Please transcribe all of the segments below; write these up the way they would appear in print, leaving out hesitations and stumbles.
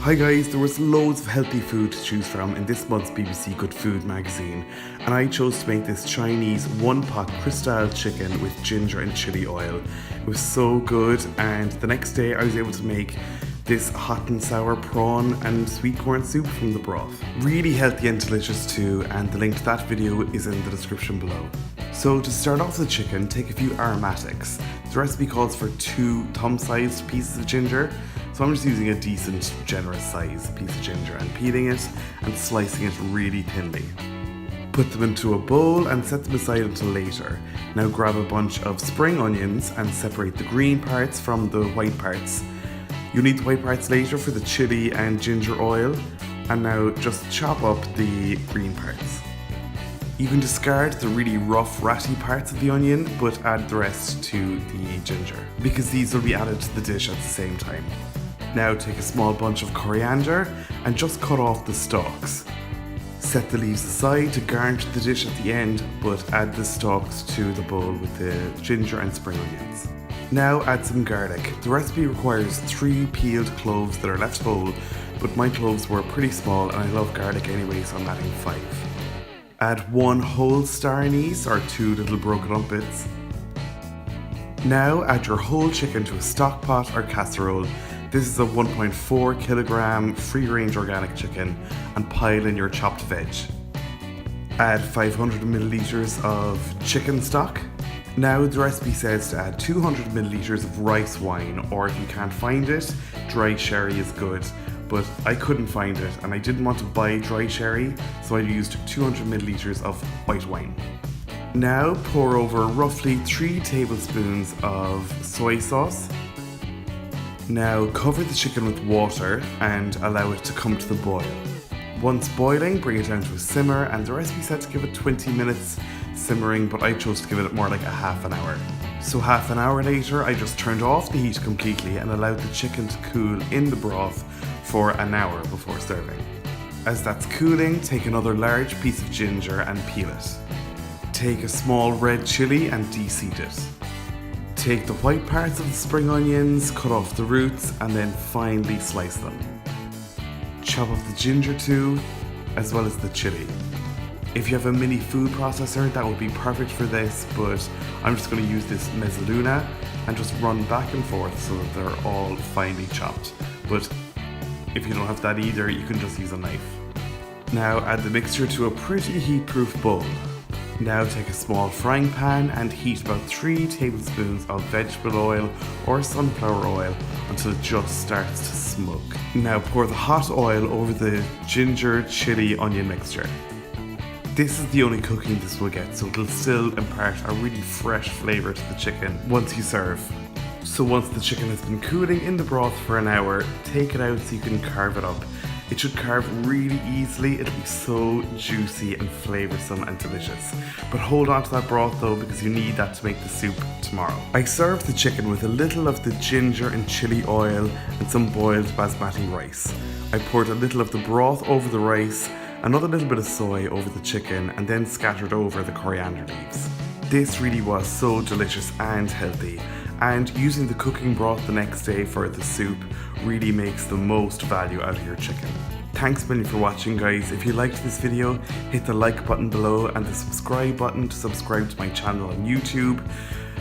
Hi guys, there was loads of healthy food to choose from in this month's BBC Good Food magazine, and I chose to make this Chinese one-pot crystal chicken with ginger and chili oil. It was so good, and the next day I was able to make this hot and sour prawn and sweet corn soup from the broth. Really healthy and delicious too, and the link to that video is in the description below. So to start off the chicken, take a few aromatics. The recipe calls for 2 thumb-sized pieces of ginger, so I'm just using a decent, generous size piece of ginger and peeling it and slicing it really thinly. Put them into a bowl and set them aside until later. Now grab a bunch of spring onions and separate the green parts from the white parts. You'll need the white parts later for the chili and ginger oil, and now just chop up the green parts. You can discard the really rough, ratty parts of the onion, but add the rest to the ginger, because these will be added to the dish at the same time. Now take a small bunch of coriander and just cut off the stalks. Set the leaves aside to garnish the dish at the end, but add the stalks to the bowl with the ginger and spring onions. Now add some garlic. The recipe requires 3 peeled cloves that are left whole, but my cloves were pretty small and I love garlic anyway, so I'm adding 5. Add 1 whole star anise or 2 little broken up bits. Now add your whole chicken to a stock pot or casserole. This is a 1.4 kilogram free-range organic chicken, and pile in your chopped veg. Add 500 milliliters of chicken stock. Now the recipe says to add 200 milliliters of rice wine, or if you can't find it, dry sherry is good, but I couldn't find it and I didn't want to buy dry sherry, so I used 200 milliliters of white wine. Now pour over roughly 3 tablespoons of soy sauce. Now cover the chicken with water and allow it to come to the boil. Once boiling, bring it down to a simmer, and the recipe said to give it 20 minutes simmering, but I chose to give it more like a half an hour. So half an hour later, I just turned off the heat completely and allowed the chicken to cool in the broth for an hour before serving. As that's cooling, take another large piece of ginger and peel it. Take a small red chili and de-seed it. Take the white parts of the spring onions, cut off the roots, and then finely slice them. Chop up the ginger too, as well as the chili. If you have a mini food processor, that would be perfect for this, but I'm just going to use this mezzaluna and just run back and forth so that they're all finely chopped. But if you don't have that either, you can just use a knife. Now add the mixture to a pretty heat-proof bowl. Now take a small frying pan and heat about 3 tablespoons of vegetable oil or sunflower oil until it just starts to smoke. Now pour the hot oil over the ginger, chili, onion mixture. This is the only cooking this will get, so it'll still impart a really fresh flavour to the chicken once you serve. So once the chicken has been cooling in the broth for an hour, take it out so you can carve it up. It should carve really easily, it'll be so juicy and flavoursome and delicious. But hold on to that broth though, because you need that to make the soup tomorrow. I served the chicken with a little of the ginger and chili oil and some boiled basmati rice. I poured a little of the broth over the rice, another little bit of soy over the chicken, and then scattered over the coriander leaves. This really was so delicious and healthy, and using the cooking broth the next day for the soup really makes the most value out of your chicken. Thanks a million for watching guys. If you liked this video, hit the like button below and the subscribe button to subscribe to my channel on YouTube.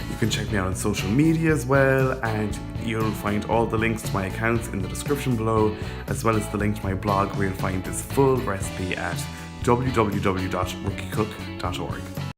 You can check me out on social media as well, and you'll find all the links to my accounts in the description below, as well as the link to my blog where you'll find this full recipe at www.rookiecook.org.